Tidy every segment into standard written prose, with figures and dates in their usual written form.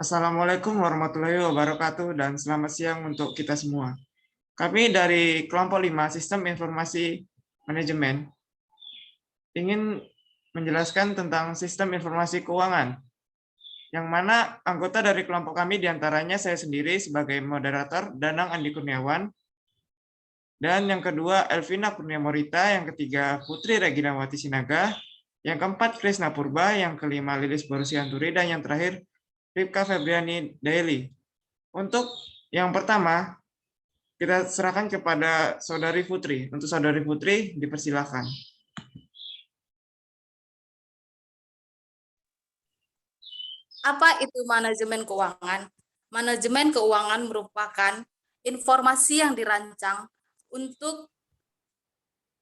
Assalamualaikum warahmatullahi wabarakatuh dan selamat siang untuk kita semua. Kami dari kelompok 5 Sistem Informasi Manajemen ingin menjelaskan tentang sistem informasi keuangan, yang mana anggota dari kelompok kami diantaranya saya sendiri sebagai moderator, Danang Andi Kurniawan, dan yang kedua Elvina Kurniamorita, yang ketiga Putri Reginawati Sinaga, yang keempat Krisna Purba, yang kelima Lilis Borusianturi, dan yang terakhir Ripka Febriani Daily. Untuk yang pertama, kita serahkan kepada Saudari Putri. Untuk Saudari Putri, dipersilakan. Apa itu manajemen keuangan? Manajemen keuangan merupakan informasi yang dirancang untuk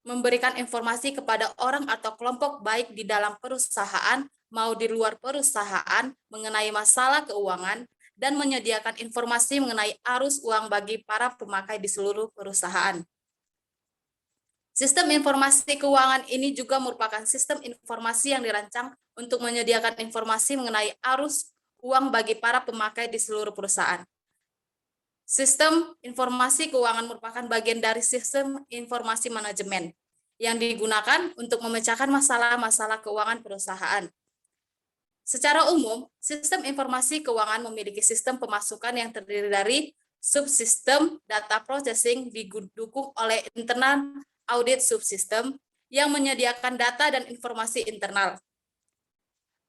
memberikan informasi kepada orang atau kelompok baik di dalam perusahaan mau di luar perusahaan mengenai masalah keuangan dan menyediakan informasi mengenai arus uang bagi para pemakai di seluruh perusahaan. Sistem informasi keuangan ini juga merupakan sistem informasi yang dirancang untuk menyediakan informasi mengenai arus uang bagi para pemakai di seluruh perusahaan. Sistem informasi keuangan merupakan bagian dari sistem informasi manajemen yang digunakan untuk memecahkan masalah-masalah keuangan perusahaan. Secara umum, sistem informasi keuangan memiliki sistem pemasukan yang terdiri dari subsistem data processing didukung oleh internal audit subsistem yang menyediakan data dan informasi internal.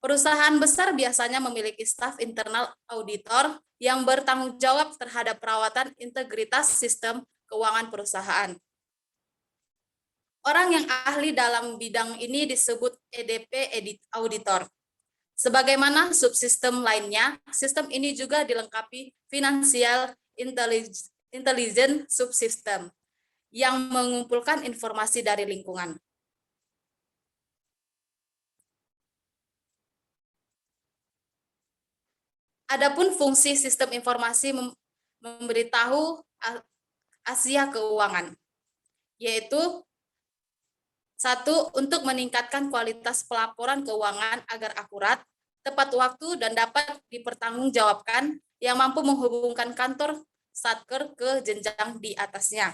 Perusahaan besar biasanya memiliki staf internal auditor yang bertanggung jawab terhadap perawatan integritas sistem keuangan perusahaan. Orang yang ahli dalam bidang ini disebut EDP auditor. Sebagaimana subsistem lainnya, sistem ini juga dilengkapi Financial Intelligence Subsystem yang mengumpulkan informasi dari lingkungan. Adapun fungsi sistem informasi memberitahu Asia keuangan, yaitu satu, untuk meningkatkan kualitas pelaporan keuangan agar akurat, tepat waktu, dan dapat dipertanggungjawabkan yang mampu menghubungkan kantor Satker ke jenjang di atasnya.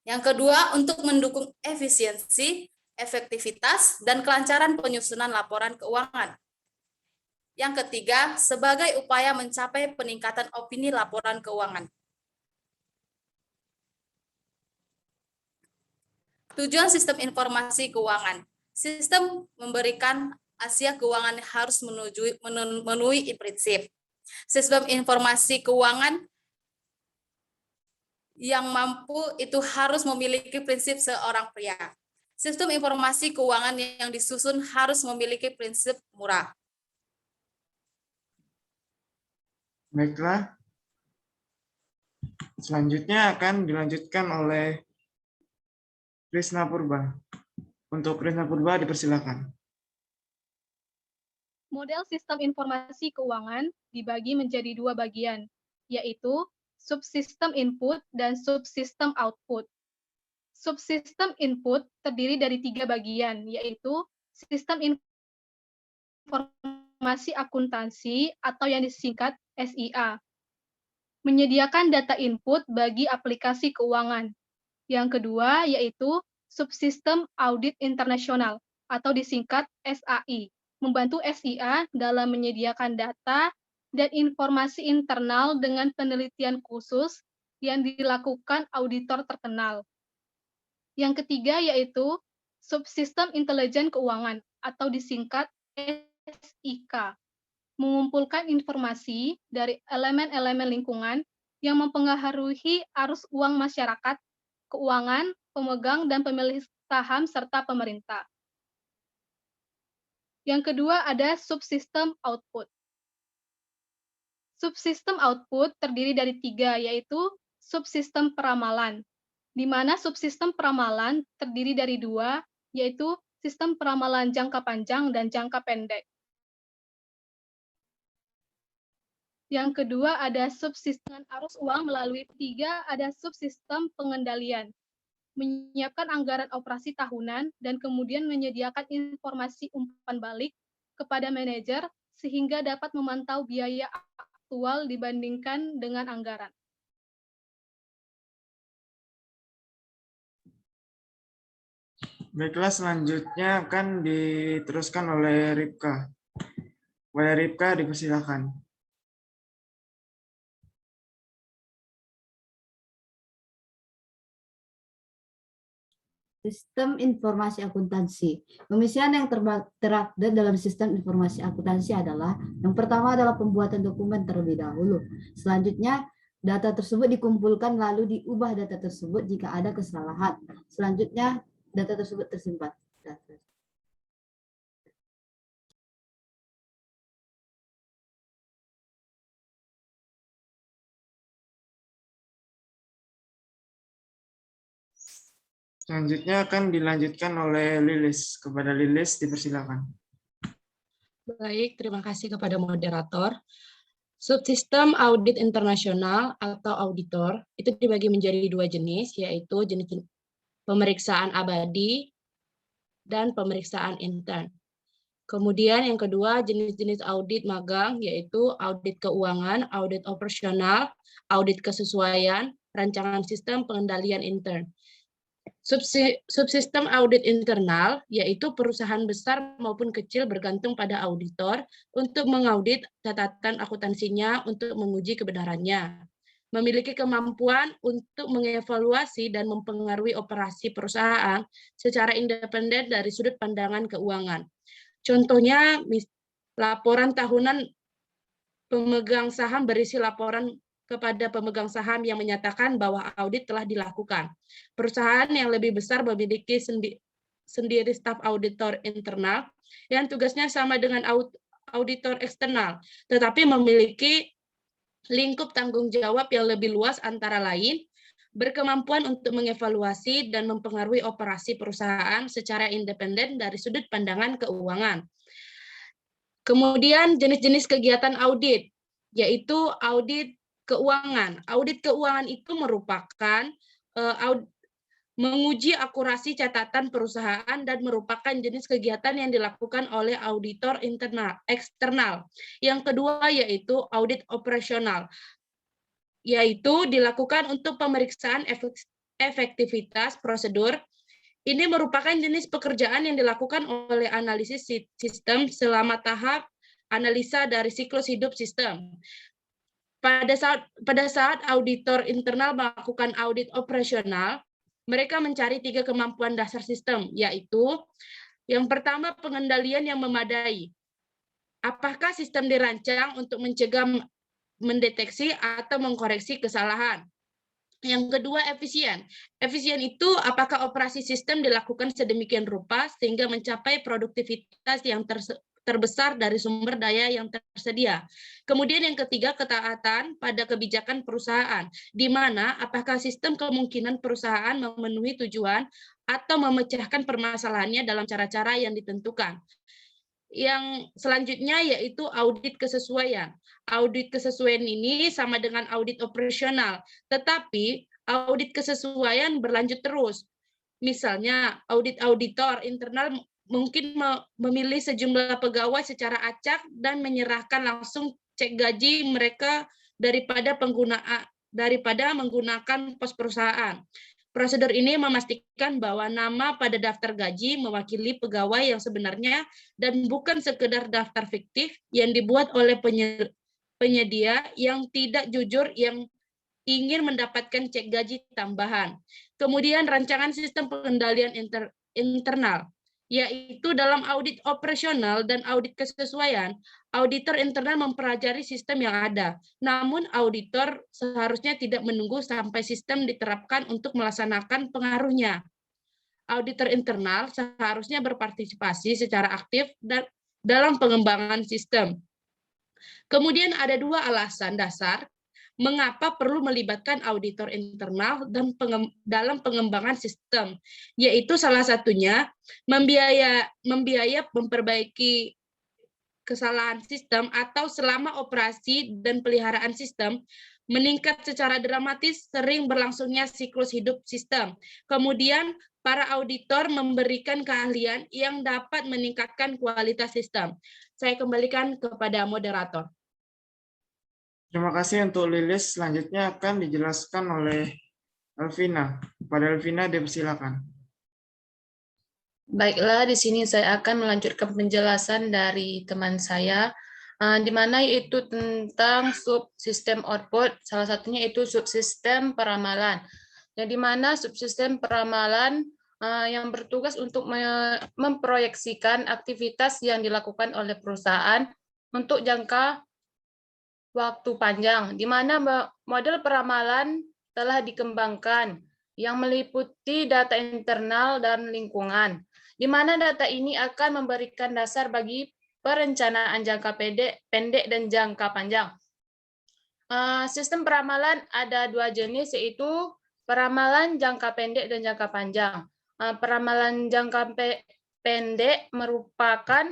Yang kedua, untuk mendukung efisiensi, efektivitas, dan kelancaran penyusunan laporan keuangan. Yang ketiga, sebagai upaya mencapai peningkatan opini laporan keuangan. Tujuan sistem informasi keuangan. Sistem memberikan Asia keuangan harus memenuhi prinsip. Sistem informasi keuangan yang mampu itu harus memiliki prinsip seorang pria. Sistem informasi keuangan yang disusun harus memiliki prinsip murah. Baiklah, selanjutnya akan dilanjutkan oleh Krisna Purba. Untuk Krisna Purba, dipersilakan. Model sistem informasi keuangan dibagi menjadi dua bagian, yaitu subsistem input dan subsistem output. Subsistem input terdiri dari tiga bagian, yaitu sistem informasi akuntansi atau yang disingkat SIA, menyediakan data input bagi aplikasi keuangan. Yang kedua yaitu subsistem audit internasional atau disingkat SAI, membantu SIA dalam menyediakan data dan informasi internal dengan penelitian khusus yang dilakukan auditor terkenal. Yang ketiga yaitu subsistem intelijen keuangan atau disingkat SIK, mengumpulkan informasi dari elemen-elemen lingkungan yang mempengaruhi arus uang masyarakat, keuangan, pemegang dan pemilik saham, serta pemerintah. Yang kedua ada subsistem output. Subsistem output terdiri dari tiga, yaitu subsistem peramalan, di mana subsistem peramalan terdiri dari dua, yaitu sistem peramalan jangka panjang dan jangka pendek. Yang kedua ada subsistem arus uang melalui tiga, ada subsistem pengendalian, menyiapkan anggaran operasi tahunan dan kemudian menyediakan informasi umpan balik kepada manajer sehingga dapat memantau biaya aktual dibandingkan dengan anggaran. Baiklah, selanjutnya akan diteruskan oleh Ripka. Boleh Ripka, dipersilakan. Sistem informasi akuntansi. Pemisian yang terupdate dalam sistem informasi akuntansi adalah, yang pertama adalah pembuatan dokumen terlebih dahulu. Selanjutnya, data tersebut dikumpulkan lalu diubah data tersebut jika ada kesalahan. Selanjutnya, data tersebut tersimpan. Selanjutnya akan dilanjutkan oleh Lilis. Kepada Lilis, dipersilakan. Baik, terima kasih kepada moderator. Subsistem audit internasional atau auditor itu dibagi menjadi dua jenis, yaitu jenis pemeriksaan abadi dan pemeriksaan intern. Kemudian yang kedua, jenis-jenis audit magang, yaitu audit keuangan, audit operasional, audit kesesuaian, rancangan sistem pengendalian intern. Subsistem audit internal, yaitu perusahaan besar maupun kecil bergantung pada auditor untuk mengaudit catatan akuntansinya untuk menguji kebenarannya. Memiliki kemampuan untuk mengevaluasi dan mempengaruhi operasi perusahaan secara independen dari sudut pandangan keuangan. Contohnya, laporan tahunan pemegang saham berisi laporan kepada pemegang saham yang menyatakan bahwa audit telah dilakukan. Perusahaan yang lebih besar memiliki sendiri staf auditor internal yang tugasnya sama dengan auditor eksternal, tetapi memiliki lingkup tanggung jawab yang lebih luas, antara lain berkemampuan untuk mengevaluasi dan mempengaruhi operasi perusahaan secara independen dari sudut pandangan keuangan. Kemudian jenis-jenis kegiatan audit, yaitu audit keuangan. Audit keuangan itu merupakan menguji akurasi catatan perusahaan dan merupakan jenis kegiatan yang dilakukan oleh auditor eksternal. Yang kedua yaitu audit operasional, yaitu dilakukan untuk pemeriksaan efektivitas prosedur. Ini merupakan jenis pekerjaan yang dilakukan oleh analisis sistem selama tahap analisa dari siklus hidup sistem. Pada saat auditor internal melakukan audit operasional, mereka mencari 3 kemampuan dasar sistem, yaitu yang pertama, pengendalian yang memadai. Apakah sistem dirancang untuk mencegah, mendeteksi, atau mengkoreksi kesalahan? Yang kedua, efisien. Efisien itu apakah operasi sistem dilakukan sedemikian rupa sehingga mencapai produktivitas yang terbesar dari sumber daya yang tersedia. Kemudian yang ketiga, ketaatan pada kebijakan perusahaan, di mana apakah sistem kemungkinan perusahaan memenuhi tujuan atau memecahkan permasalahannya dalam cara-cara yang ditentukan. Yang selanjutnya yaitu audit kesesuaian. Audit kesesuaian ini sama dengan audit operasional, tetapi audit kesesuaian berlanjut terus. Misalnya, audit auditor internal mungkin memilih sejumlah pegawai secara acak dan menyerahkan langsung cek gaji mereka daripada menggunakan pos perusahaan. Prosedur ini memastikan bahwa nama pada daftar gaji mewakili pegawai yang sebenarnya dan bukan sekedar daftar fiktif yang dibuat oleh penyedia yang tidak jujur yang ingin mendapatkan cek gaji tambahan. Kemudian rancangan sistem pengendalian internal, yaitu dalam audit operasional dan audit kesesuaian, auditor internal mempelajari sistem yang ada. Namun auditor seharusnya tidak menunggu sampai sistem diterapkan untuk melaksanakan pengaruhnya. Auditor internal seharusnya berpartisipasi secara aktif dalam pengembangan sistem. Kemudian ada 2 alasan dasar mengapa perlu melibatkan auditor internal dalam pengembangan sistem, yaitu salah satunya membiayai memperbaiki kesalahan sistem atau selama operasi dan peliharaan sistem, meningkat secara dramatis sering berlangsungnya siklus hidup sistem. Kemudian para auditor memberikan keahlian yang dapat meningkatkan kualitas sistem. Saya kembalikan kepada moderator. Terima kasih untuk Lilis. Selanjutnya akan dijelaskan oleh Elvina. Kepada Elvina, dipersilakan. Baiklah, di sini saya akan melanjutkan penjelasan dari teman saya, di mana yaitu tentang subsistem output, salah satunya itu subsistem peramalan. Yang di mana subsistem peramalan yang bertugas untuk memproyeksikan aktivitas yang dilakukan oleh perusahaan untuk jangka waktu panjang, di mana model peramalan telah dikembangkan yang meliputi data internal dan lingkungan, di mana data ini akan memberikan dasar bagi perencanaan jangka pendek dan jangka panjang. Sistem peramalan ada dua jenis, yaitu peramalan jangka pendek dan jangka panjang. Peramalan jangka pendek merupakan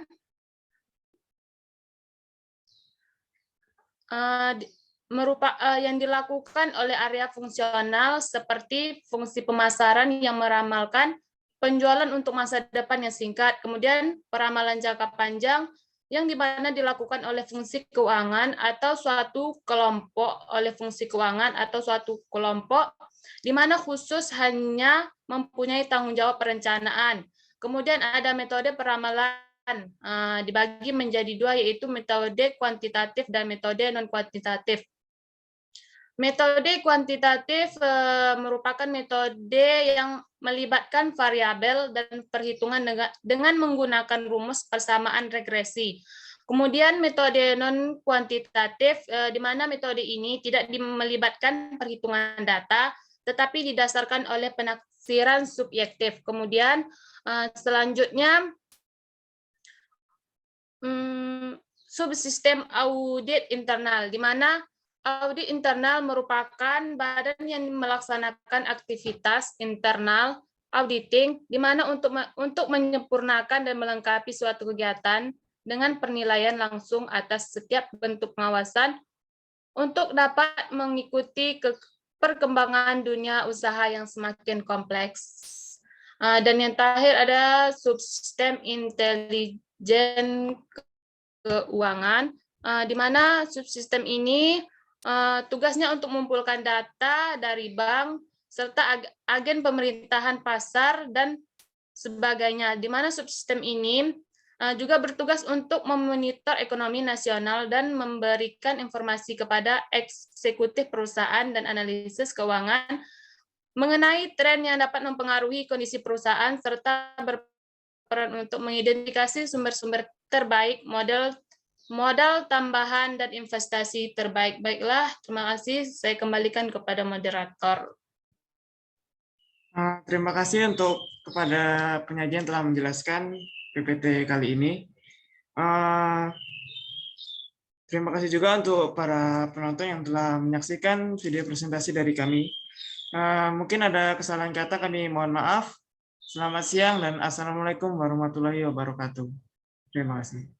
yang dilakukan oleh area fungsional seperti fungsi pemasaran yang meramalkan penjualan untuk masa depan yang singkat. Kemudian peramalan jangka panjang yang dimana dilakukan oleh fungsi keuangan atau suatu kelompok di mana khusus hanya mempunyai tanggung jawab perencanaan. Kemudian ada metode peramalan dibagi menjadi dua, yaitu metode kuantitatif dan metode non-kuantitatif. Metode kuantitatif merupakan metode yang melibatkan variabel dan perhitungan dengan menggunakan rumus persamaan regresi. Kemudian metode non-kuantitatif, di mana metode ini tidak melibatkan perhitungan data, tetapi didasarkan oleh penafsiran subjektif. Kemudian selanjutnya, subsistem audit internal, di mana audit internal merupakan badan yang melaksanakan aktivitas internal auditing, di mana untuk menyempurnakan dan melengkapi suatu kegiatan dengan penilaian langsung atas setiap bentuk pengawasan untuk dapat mengikuti perkembangan dunia usaha yang semakin kompleks. Dan yang terakhir ada subsistem intelijen keuangan, di mana subsistem ini tugasnya untuk mengumpulkan data dari bank serta agen pemerintahan pasar dan sebagainya, di mana subsistem ini juga bertugas untuk memonitor ekonomi nasional dan memberikan informasi kepada eksekutif perusahaan dan analisis keuangan mengenai tren yang dapat mempengaruhi kondisi perusahaan serta berperan untuk mengidentifikasi sumber-sumber terbaik, modal tambahan dan investasi terbaik. Baiklah, terima kasih. Saya kembalikan kepada moderator. Terima kasih kepada penyajian telah menjelaskan PPT kali ini. Terima kasih juga untuk para penonton yang telah menyaksikan video presentasi dari kami. Mungkin ada kesalahan kata, kami mohon maaf. Selamat siang dan Assalamualaikum warahmatullahi wabarakatuh. Terima kasih.